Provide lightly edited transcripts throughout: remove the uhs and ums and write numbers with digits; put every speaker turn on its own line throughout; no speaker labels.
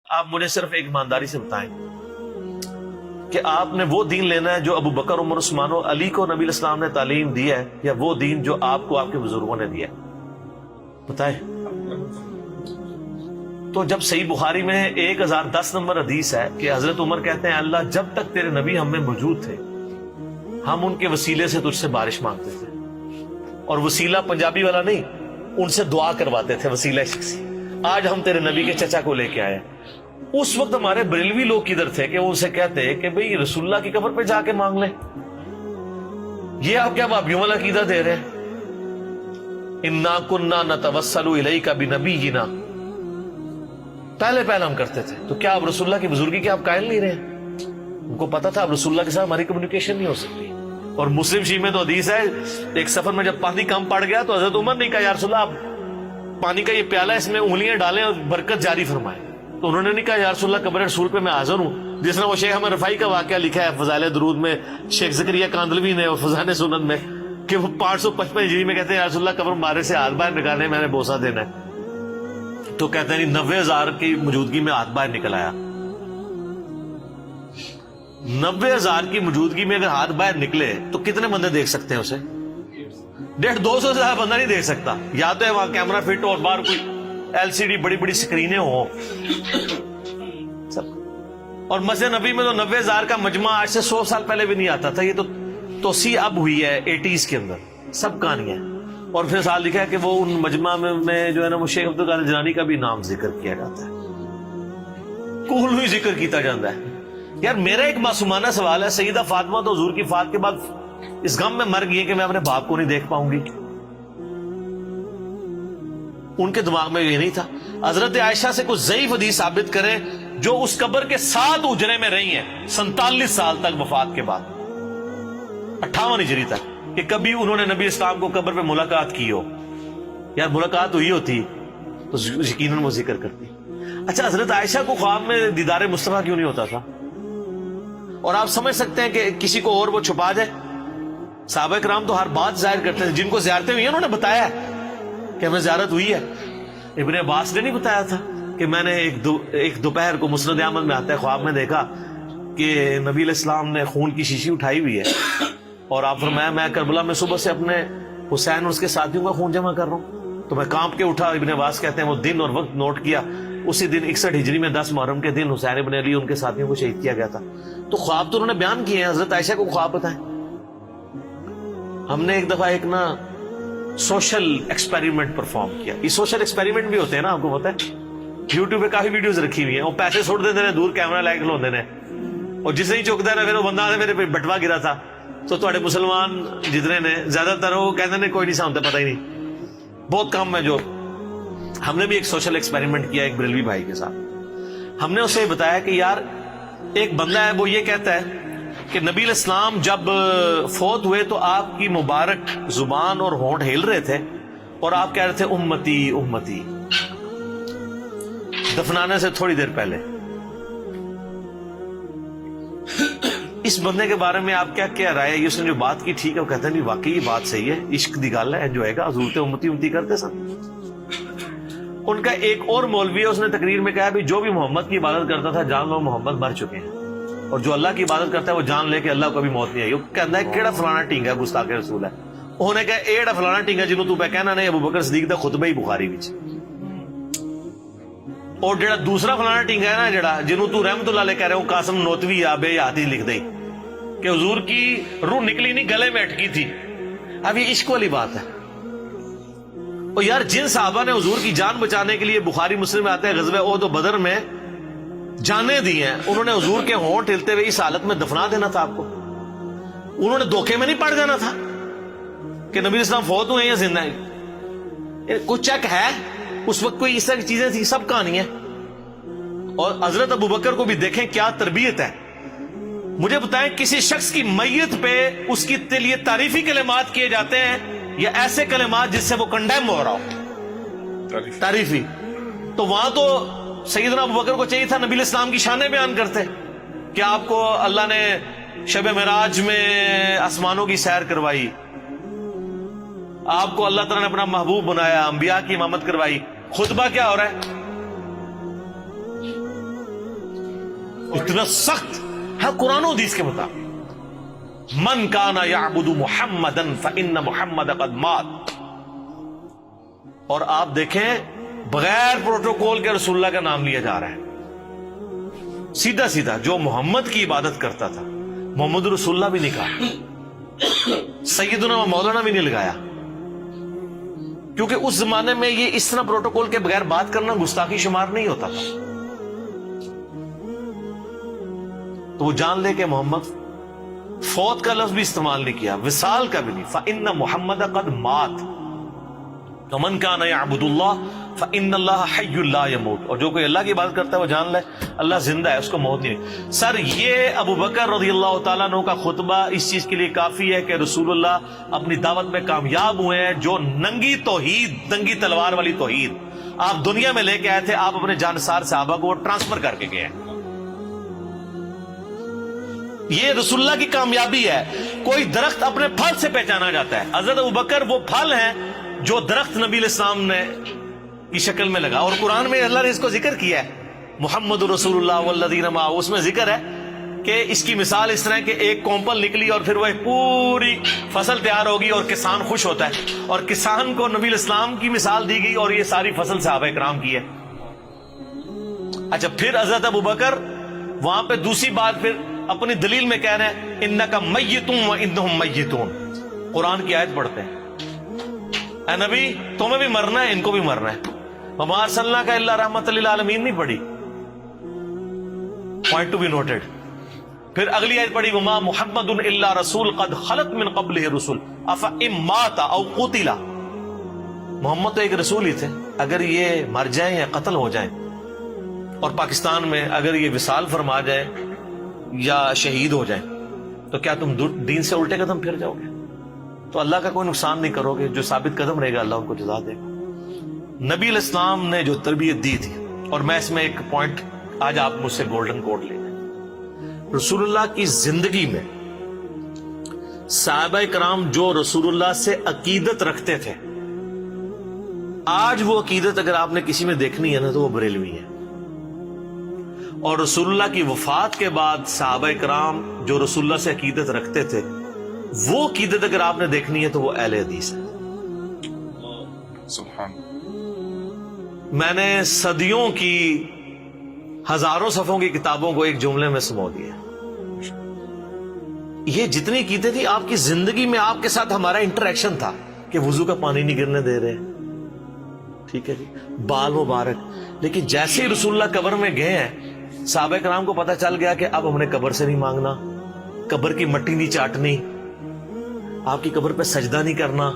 آپ مجھے صرف ایک ایمانداری سے بتائیں کہ آپ نے وہ دین لینا ہے جو ابو بکر عمر عثمان و علی کو نبی الاسلام نے تعلیم دی ہے، یا وہ دین جو آپ کو آپ کے بزرگوں نے دیا ہے؟ بتائیں۔ تو جب صحیح بخاری میں 1010 نمبر حدیث ہے کہ حضرت عمر کہتے ہیں اللہ جب تک تیرے نبی ہم میں موجود تھے ہم ان کے وسیلے سے تجھ سے بارش مانگتے تھے، اور وسیلہ پنجابی والا نہیں، ان سے دعا کرواتے تھے، وسیلہ شخصی۔ آج ہم تیرے نبی کے چچا کو لے کے آئے۔ اس وقت ہمارے بریلوی لوگ کدھر تھے کہ وہ ان سے کہتے کہ بھئی رسول اللہ کی قبر پہ جا کے مانگ لیں؟ یہ آپ کیا وہابیوں والا عقیدہ دے رہے ہیں؟ انا کننا نتوسل الیک بنبینا، پہلے ہم کرتے تھے، تو کیا آپ رسول اللہ کی بزرگی کے آپ قائل نہیں رہے؟ ان کو پتا تھا اب رسول اللہ کے ساتھ ہماری کمیونیکیشن نہیں ہو سکتی۔ اور مسلم شریف میں تو حدیث ہے ایک سفر میں جب پانی کم پڑ گیا تو حضرت عمر نے کہا یا رسول اللہ آپ پانی کا یہ پیالہ اس میں انگلیاں ڈالیں اور برکت جاری فرمائیں، تو انہوں نے نہیں کہا یا رسول اللہ قبر رسول پہ میں حاضر ہوں، جس نے وہ شیخ احمد رفاعی کا واقعہ لکھا ہے فضائل درود میں، شیخ زکریا کاندلوی نے اور فضائل سنن میں، کہ وہ 555 ہجری میں کہتے ہیں یا رسول اللہ قبر مارے سے ہاتھ باہر نکالنے میں نے بوسہ دینا ہے، تو کہتے ہیں 90,000 کی موجودگی میں ہاتھ باہر نکل آیا۔ 90,000 کی موجودگی میں اگر ہاتھ باہر نکلے تو کتنے بندے دیکھ سکتے ہیں اسے؟ 150-200 سے زیادہ بندہ نہیں دیکھ سکتا، یا تو ہے وہاں کیمرہ فٹ ہو اور باہر کوئی LCD بڑی بڑی سکرینیں ہوں سب۔ اور مسجد نبی میں تو 90,000 کا مجمع آج سے 100 سال پہلے بھی نہیں آتا تھا، یہ تو توسیع اب ہوئی ہے 80s کے اندر، سب کہانیاں۔ اور پھر سال لکھا ہے کہ وہ ان مجمع میں جو ہے نا وہ شیخ عبدالقادر جیلانی کا بھی نام ذکر کیا جاتا ہے، کول ہی ذکر کیتا جاتا ہے۔ یار میرا ایک معصومانہ سوال ہے، سیدہ فاطمہ تو حضور کی وفات کے بعد اس غم میں مر گئی ہے کہ میں اپنے باپ کو نہیں دیکھ پاؤں گی، ان کے دماغ میں یہ نہیں تھا؟ حضرت عائشہ سے کچھ ضعیف حدیث ثابت کریں جو اس قبر کے 7 اجرے میں رہی ہیں 47 سال تک وفات کے بعد، 58 ہجری تک، کہ کبھی انہوں نے نبی اسلام کو قبر پہ ملاقات کی ہو۔ یار ملاقات ہوئی ہوتی تو یقیناً وہ ذکر کرتی۔ اچھا حضرت عائشہ کو خواب میں دیدار مصطفیٰ کیوں نہیں ہوتا تھا؟ اور آپ سمجھ سکتے ہیں کہ کسی کو اور وہ چھپا جائے؟ صحابہ کرام تو ہر بات ظاہر کرتے تھے، جن کو زیارتیں ہوئی ہیں انہوں نے بتایا کہ ہمیں زیارت ہوئی ہے۔ ابن عباس نے نہیں بتایا تھا کہ میں نے ایک دوپہر کو مسند احمد میں آتا ہے خواب میں دیکھا کہ نبی علیہ السلام نے خون کی شیشی اٹھائی ہوئی ہے، اور آپ فرمایا میں کربلا میں صبح سے اپنے حسین اور اس کے ساتھیوں کا خون جمع کر رہا ہوں، تو میں کانپ کے اٹھا۔ ابن عباس کہتے ہیں وہ دن اور وقت نوٹ کیا، اسی دن 61 ہجری میں 10 محرم کے دن حسین ابن علی ان کے ساتھیوں کو شہید کیا گیا تھا۔ تو خواب تو انہوں نے بیان کیے ہیں، حضرت عائشہ کو خواب بتائیں۔ ہم نے ایک دفعہ ایک نا سوشل ایکسپیریمنٹ پرفارم کیا، یہ سوشل ایکسپیریمنٹ بھی ہوتے ہیں نا، آپ کو پتا ہے یوٹیوب پہ کافی ویڈیوز رکھی ہوئی ہیں، وہ پیسے چھوڑ دیتے ہیں دور کیمرہ لائک لوندے نے، اور جسے ہی چکتا ہے نا پھر وہ بندہ میرے پہ بٹوا گرا تھا، تو تھوڑے مسلمان جتنے نے زیادہ تر وہ کہتے ہیں کوئی نہیں سامتا، پتہ ہی نہیں، بہت کم ہے جو۔ ہم نے بھی ایک سوشل ایکسپیریمنٹ کیا ایک بریلوی بھائی کے ساتھ، ہم نے اسے بتایا کہ یار ایک بندہ ہے وہ یہ کہتا ہے کہ نبی علیہ السلام جب فوت ہوئے تو آپ کی مبارک زبان اور ہونٹ ہل رہے تھے اور آپ کہہ رہے تھے امتی امتی، دفنانے سے تھوڑی دیر پہلے۔ اس بندے کے بارے میں آپ کیا رائے ہے؟ اس نے جو بات کی ٹھیک ہے؟ وہ کہتے ہیں نہیں واقعی یہ بات صحیح ہے، عشق دی گل ہے، جو ہے گا حضور تے امتی امتی کرتے سن۔ ان کا ایک اور مولوی ہے، اس نے تقریر میں کہا بھی جو بھی محمد کی عبادت کرتا تھا جان لو محمد مر چکے ہیں، اور جو اللہ کی عبادت کرتا ہے وہ جان لے کہ اللہ کو بھی موت نہیں آئی۔ وہ کہتا ہے کیڑا فلانا ٹینگا گستاخ رسول ہے، انہوں نے کہا ایڑا فلانا ٹینگا جنہوں تو پہ کہنا نہیں ابو بکر صدیق دا خطبہ ہی بخاری وچ، اور جڑا دوسرا فلانا ٹینگا ہے نا جڑا جنہوں تو رحمت اللہ علیہ کہہ رہے ہو قاسم نوتوی یا بے یادی لکھ دئی کہ حضور کی روح نکلی نہیں گلے میں اٹکی تھی۔ اب یہ عشق والی بات ہے۔ اور یار جن صحابہ نے حضور کی جان بچانے کے لیے بخاری مسلم میں آتے ہیں غزوہ احد و بدر میں جانے دی ہیں، انہوں نے حضور کے ہونٹ ہلتے ہوئے اس حالت میں دفنا دینا تھا آپ کو؟ انہوں نے دھوکے میں نہیں پڑ جانا تھا کہ نبی اسلام فوت ہوئے یا زندہ ہیں؟ کچھ چیک ہے اس وقت کوئی اس طرح کی چیزیں تھی؟ سب کہانی ہے۔ اور حضرت ابو بکر کو بھی دیکھیں کیا تربیت ہے۔ مجھے بتائیں کسی شخص کی میت پہ اس کی لیے تعریفی کلمات کیے جاتے ہیں یا ایسے کلمات جس سے وہ کنڈیم ہو رہا ہو؟ تعریفی۔ تو وہاں تو سیدنا ابو بکر کو چاہیے تھا نبی علیہ السلام کی شانیں بیان کرتے کہ آپ کو اللہ نے شب معراج میں آسمانوں کی سیر کروائی، آپ کو اللہ تعالیٰ نے اپنا محبوب بنایا، انبیاء کی امامت کروائی۔ خطبہ کیا ہو رہا ہے؟ اتنا سخت ہے قرآن و حدیث کے مطابق. من کانا یعبد محمدا فإن محمد قد مات. اور آپ دیکھیں بغیر پروٹوکول کے رسول اللہ کا نام لیا جا رہا ہے. سیدھا سیدھا جو محمد کی عبادت کرتا تھا محمد رسول اللہ بھی نہیں کہا, سیدنا و مولانا بھی نہیں لگایا, کیونکہ اس زمانے میں یہ اس طرح پروٹوکول کے بغیر بات کرنا گستاخی شمار نہیں ہوتا تھا. تو وہ جان لے کہ محمد, فوت کا لفظ بھی استعمال نہیں کیا, وصال کا بھی نہیں. فَإِنَّ مُحَمَّدَ قَدْ مَاتَ وَمَنْ كَانَ يَعْبُدُ اللَّهَ فَإِنَّ اللَّهَ حَيٌّ لَا يَمُوتُ. اور جو کوئی اللہ کی عبادت کرتا ہے وہ جان لے اللہ زندہ ہے, اس کو موت نہیں. سر یہ ابو بکر رضی اللہ تعالیٰ عنہ کا خطبہ اس چیز کے لیے کافی ہے کہ رسول اللہ اپنی دعوت میں کامیاب ہوئے ہیں. جو ننگی توحید, ننگی تلوار والی توحید آپ دنیا میں لے کے آئے تھے, آپ اپنے جانسار صحابہ کو ٹرانسفر کر کے گئے ہیں. یہ رسول اللہ کی کامیابی ہے. کوئی درخت اپنے پھل سے پہچانا جاتا ہے. حضرت ابوبکر وہ پھل ہیں جو درخت نبی علیہ السلام نے کی شکل میں لگا, اور قرآن میں اللہ نے اس کو ذکر کیا ہے, محمد رسول اللہ والذین معہ. اس میں ذکر ہے کہ اس کی مثال اس طرح کہ ایک کومپل نکلی اور پھر وہ پوری فصل تیار ہوگی اور کسان خوش ہوتا ہے, اور کسان کو نبی علیہ السلام کی مثال دی گئی اور یہ ساری فصل صحابہ کرام کی ہے. اچھا, پھر حضرت ابوبکر وہاں پہ دوسری بات پھر اپنی دلیل میں کہہ رہے ہیں انک میت وانہم میتون. قرآن کی آیت پڑھتے ہیں, اے نبی تمہیں بھی مرنا ہے, ان کو بھی مرنا ہے. وما ارسلناک الا رحمۃ للعالمین نہیں پڑھی, پوائنٹ ٹو بی نوٹڈ. پھر اگلی آیت پڑھی وما محمد الا رسول قد خلت من قبلہ الرسل افإن مات او قتل. محمد تو ایک رسول ہی تھے, اگر یہ مر جائیں یا قتل ہو جائیں, اور پاکستان میں اگر یہ وصال فرما جائے یا شہید ہو جائیں, تو کیا تم دین سے الٹے قدم پھر جاؤ گے؟ تو اللہ کا کوئی نقصان نہیں کرو گے. جو ثابت قدم رہے گا اللہ ان کو جزا دے گا. نبی علیہ السلام نے جو تربیت دی تھی, اور میں اس میں ایک پوائنٹ آج آپ مجھ سے گولڈن کوڈ لے لیں. رسول اللہ کی زندگی میں صحابہ کرام جو رسول اللہ سے عقیدت رکھتے تھے, آج وہ عقیدت اگر آپ نے کسی میں دیکھنی ہے نا تو وہ بریلوی ہے. اور رسول اللہ کی وفات کے بعد صحابہ کرام جو رسول اللہ سے عقیدت رکھتے تھے, وہ عقیدت اگر آپ نے دیکھنی ہے تو وہ اہل حدیث ہے.
سبحان.
میں نے صدیوں کی ہزاروں صفحوں کی کتابوں کو ایک جملے میں سمو دیا. یہ جتنی عقیدت تھی آپ کی زندگی میں, آپ کے ساتھ ہمارا انٹریکشن تھا کہ وضو کا پانی نہیں گرنے دے رہے, ٹھیک ہے جی, بال مبارک. لیکن جیسے ہی رسول اللہ قبر میں گئے ہیں, صحابہ کرام کو پتہ چل گیا کہ اب ہم نے قبر سے نہیں مانگنا, قبر کی مٹی نہیں چاٹنی, آپ کی قبر پہ سجدہ نہیں کرنا,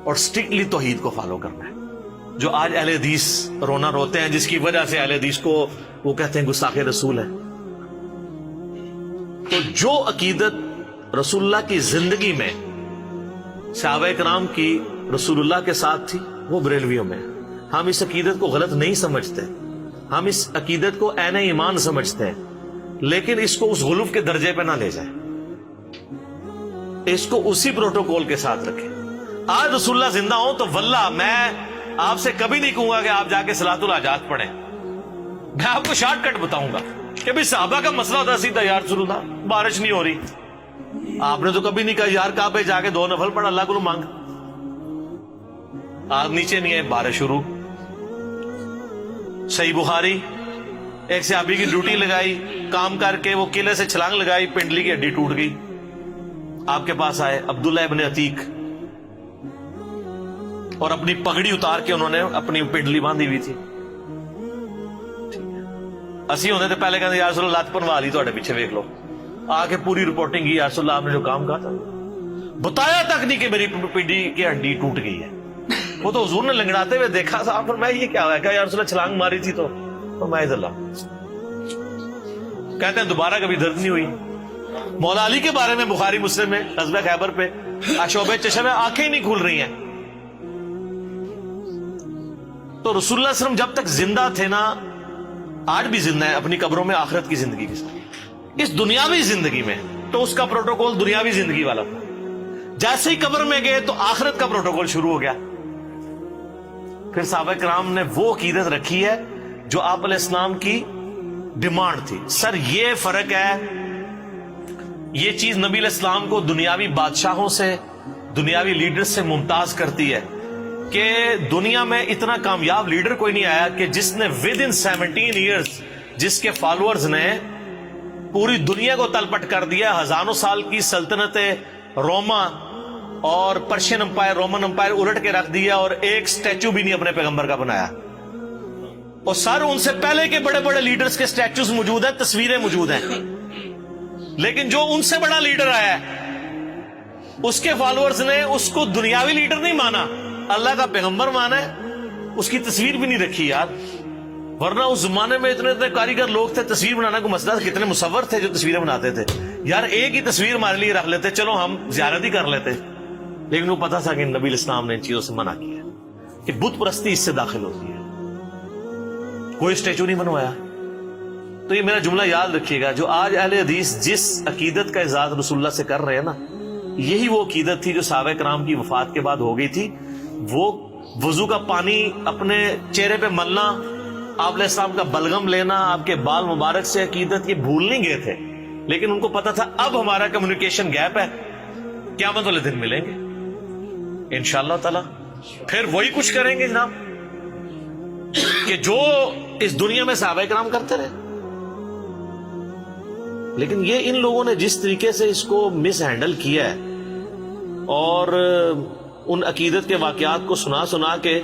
اور اسٹرکٹلی توحید کو فالو کرنا ہے. جو آج اہل حدیث رونا روتے ہیں, جس کی وجہ سے اہل حدیث کو وہ کہتے ہیں گستاخ رسول ہے. تو جو عقیدت رسول اللہ کی زندگی میں صحابہ کرام کی رسول اللہ کے ساتھ تھی, وہ بریلویوں میں. ہم اس عقیدت کو غلط نہیں سمجھتے, ہم اس عقیدت کو عین ایمان سمجھتے ہیں, لیکن اس کو اس غلوف کے درجے پہ نہ لے جائیں, اس کو اسی پروٹوکول کے ساتھ رکھیں. آج رسول اللہ زندہ ہوں تو واللہ میں آپ سے کبھی نہیں کہوں گا کہ آپ جا کے صلاۃ الحاجات پڑھیں. میں آپ کو شارٹ کٹ بتاؤں گا کہ بھائی صحابہ کا مسئلہ ہوتا سیدھا, یا رسول اللہ بارش نہیں ہو رہی, آپ نے تو کبھی نہیں کہا یار کعبے جا کے 2 نفل پڑھ اللہ کو مانگ, آگ نیچے نہیں ہے بارش شروع. صحیح بخاری, ایک صحابی کی ڈیوٹی لگائی, کام کر کے وہ قلعے سے چھلانگ لگائی, پنڈلی کی ہڈی ٹوٹ گئی. آپ کے پاس آئے عبداللہ ابن عتیق, اور اپنی پگڑی اتار کے انہوں نے اپنی پنڈلی باندھی ہوئی تھی. اسی ہونے تھے پہلے کہتے یا رسول اللہ لات پنوا لی تھوڑے پیچھے دیکھ لو, آ کے پوری رپورٹنگ کی, یا رسول اللہ آپ نے جو کام کہا تھا بتایا تک نہیں کہ میری پنڈلی کی ہڈی ٹوٹ گئی ہے. وہ تو حضور نے لنگڑاتے ہوئے دیکھا تھا, پر میں یہ کیا ہوا, کہ یا رسول اللہ چھلانگ ماری تھی تو میں اللہ کہتے ہیں دوبارہ کبھی درد نہیں ہوئی. مولا علی کے بارے میں بخاری مسلم میں غزوہ خیبر پہ شعبہ چشم میں آنکھیں ہی نہیں کھل رہی ہیں. تو رسول اللہ صلی اللہ علیہ وسلم جب تک زندہ تھے نا, آج بھی زندہ ہے اپنی قبروں میں آخرت کی زندگی کے ساتھ. اس دنیاوی زندگی میں تو اس کا پروٹوکول دنیاوی زندگی والا تھا, جیسے ہی قبر میں گئے تو آخرت کا پروٹوکول شروع ہو گیا. پھر صحابہ کرام نے وہ عقیدت رکھی ہے جو آپ علیہ السلام کی ڈیمانڈ تھی. سر یہ فرق ہے, یہ چیز نبی علیہ السلام کو دنیاوی بادشاہوں سے, دنیاوی لیڈر سے ممتاز کرتی ہے کہ دنیا میں اتنا کامیاب لیڈر کوئی نہیں آیا کہ جس نے ود ان 17 ایئرز جس کے فالوورز نے پوری دنیا کو تلپٹ کر دیا. ہزاروں سال کی سلطنت روما اور پرشین امپائر, رومن امپائر الٹ کے رکھ دیا, اور ایک سٹیچو بھی نہیں اپنے پیغمبر کا بنایا. اور سر ان سے پہلے کے بڑے بڑے لیڈرز کے سٹیچوز موجود ہیں, تصویریں موجود ہیں, لیکن جو ان سے بڑا لیڈر آیا ہے اس کے فالوورز نے اس کو دنیاوی لیڈر نہیں مانا, اللہ کا پیغمبر مانا ہے, اس کی تصویر بھی نہیں رکھی یار. ورنہ اس زمانے میں اتنے اتنے کاریگر لوگ تھے, تصویر بنانا کو مسئلہ, کتنے مصور تھے جو تصویریں بناتے تھے یار. ایک ہی تصویر ہمارے لیے رکھ لیتے, چلو ہم زیارت ہی کر لیتے, لیکن وہ پتا تھا کہ نبی علیہ السلام نے ان چیزوں سے منع کیا کہ بت پرستی اس سے داخل ہوتی ہے. کوئی اسٹیچو نہیں بنوایا. تو یہ میرا جملہ یاد رکھیے گا, جو آج اہل حدیث جس عقیدت کا اظہار رسول اللہ سے کر رہے ہیں نا, یہی وہ عقیدت تھی جو صحابہ کرام کی وفات کے بعد ہو گئی تھی. وہ وضو کا پانی اپنے چہرے پہ ملنا, آپ علیہ السلام کا بلغم لینا, آپ کے بال مبارک سے عقیدت, یہ بھول نہیں گئے تھے, لیکن ان کو پتا تھا اب ہمارا کمیونیکیشن گیپ ہے, قیامت والے دن ملیں گے انشاءاللہ تعالی, پھر وہی کچھ کریں گے جناب کہ جو اس دنیا میں صحابہ کرام کرتے رہے. لیکن یہ ان لوگوں نے جس طریقے سے اس کو مس ہینڈل کیا ہے اور ان عقیدت کے واقعات کو سنا سنا کے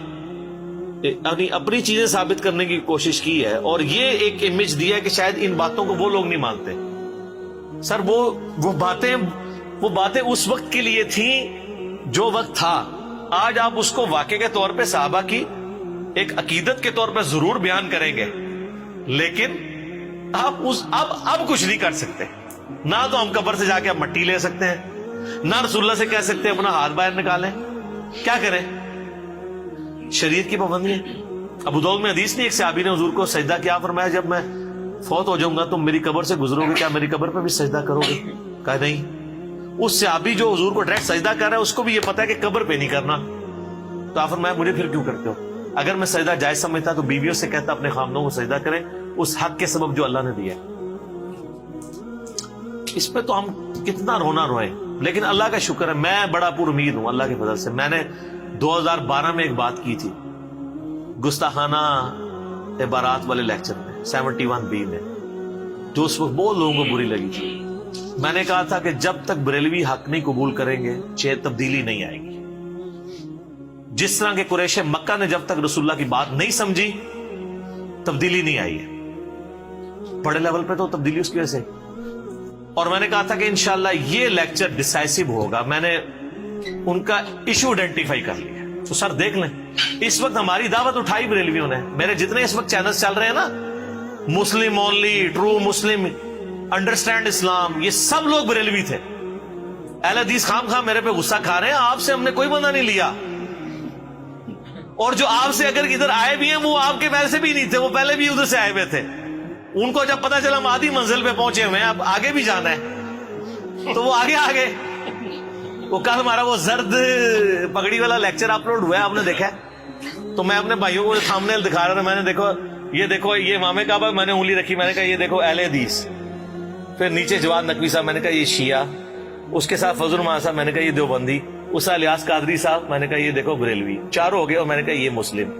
اپنی چیزیں ثابت کرنے کی کوشش کی ہے, اور یہ ایک امیج دیا ہے کہ شاید ان باتوں کو وہ لوگ نہیں مانتے. سر وہ باتیں اس وقت کے لیے تھیں جو وقت تھا. آج آپ اس کو واقعے کے طور پہ صحابہ کی ایک عقیدت کے طور پہ ضرور بیان کریں گے, لیکن آپ اب کچھ نہیں کر سکتے. نہ تو ہم قبر سے جا کے اب مٹی لے سکتے ہیں, نہ رسول اللہ سے کہہ سکتے ہیں اپنا ہاتھ باہر نکالیں. کیا کریں؟ شریعت کی پابندی ہے. ابو داؤد میں حدیث نہیں, ایک صحابی نے حضور کو سجدہ کیا, فرمایا جب میں فوت ہو جاؤں گا تم میری قبر سے گزرو گے, کیا میری قبر پہ بھی سجدہ کرو گے؟ کہا نہیں. اس صحابی جو حضور کو ڈائریکٹ سجدہ کر رہا ہے اس کو بھی یہ پتا ہے کہ قبر پہ نہیں کرنا, تو آپ فرمایا مجھے پھر کیوں کرتے ہو؟ اگر میں سجدہ جائز سمجھتا تو بیویوں سے کہتا اپنے خامدوں کو سجدہ کریں اس حق کے سبب جو اللہ نے دیا. اس پہ تو ہم کتنا رونا روئیں, لیکن اللہ کا شکر ہے میں بڑا پر امید ہوں اللہ کے فضل سے. میں نے 2012 میں ایک بات کی تھی گستاخانہ عبارات والے لیکچر میں 71B میں, جو اس وقت بہت لوگوں کو بری لگی تھی. میں نے کہا تھا کہ جب تک بریلوی حق نہیں قبول کریں گے تبدیلی نہیں آئے گی. جس طرح کے قریش مکہ نے جب تک رسول اللہ کی بات نہیں سمجھی تبدیلی نہیں آئی ہے. بڑے لیول پہ تو تبدیلی اس کی وجہ سے. اور میں نے کہا تھا کہ انشاءاللہ یہ لیکچر ڈیسائسو ہوگا. میں نے ان کا ایشو آئیڈینٹیفائی کر لیا. تو سر دیکھ لیں, اس وقت ہماری دعوت اٹھائی بریلویوں نے. میرے جتنے اس وقت چینلز چل رہے ہیں نا, Muslim only, true Muslim, understand Islam, یہ سب لوگ بریلوی تھے. اہل حدیث خام میرے پہ غصہ کھا رہے ہیں, آپ سے ہم نے کوئی بندہ نہیں لیا. اور جو آپ سے اگر ادھر آئے بھی ہیں وہ آپ کے ویسے بھی نہیں تھے, وہ پہلے بھی ادھر سے آئے ہوئے تھے. ان کو جب پتا چلا ہم آدھی منزل پہ پہنچے ہوئے ہیں, اب آگے بھی جانا ہے, تو وہ آگے. وہ کل ہمارا وہ زرد پگڑی والا لیکچر اپلوڈ ہوا ہے, آپ نے دیکھا ہے؟ تو میں اپنے بھائیوں کو سامنے دکھا رہا تھا, میں نے دیکھو یہ امام کعبہ, میں نے انگلی رکھی, میں نے کہا یہ دیکھو اہل حدیث. پھر نیچے جواد نقوی صاحب, میں نے کہا یہ شیعہ. اس کے ساتھ فضل الرحمان صاحب, میں نے کہا یہ دیوبندی. اس الیاس قادری صاحب, میں نے کہا یہ دیکھو بریلوی. چاروں ہو گئے, اور میں نے کہا یہ مسلم,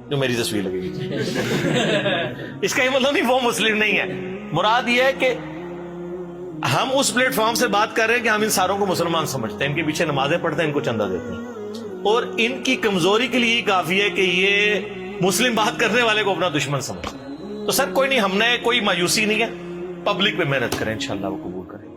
جو میری تصویر لگے گی. اس کا یہ مطلب نہیں وہ مسلم نہیں ہے. مراد یہ ہے کہ ہم اس پلیٹ فارم سے بات کر رہے ہیں کہ ہم ان ساروں کو مسلمان سمجھتے ہیں, ان کے پیچھے نمازیں پڑھتے ہیں, ان کو چندہ دیتے ہیں, اور ان کی کمزوری کے لیے کافی ہے کہ یہ مسلم بات کرنے والے کو اپنا دشمن سمجھتے ہیں. تو سر کوئی نہیں, ہم نے کوئی مایوسی نہیں ہے, پبلک پہ محنت کریں, انشاءاللہ وہ قبول کریں.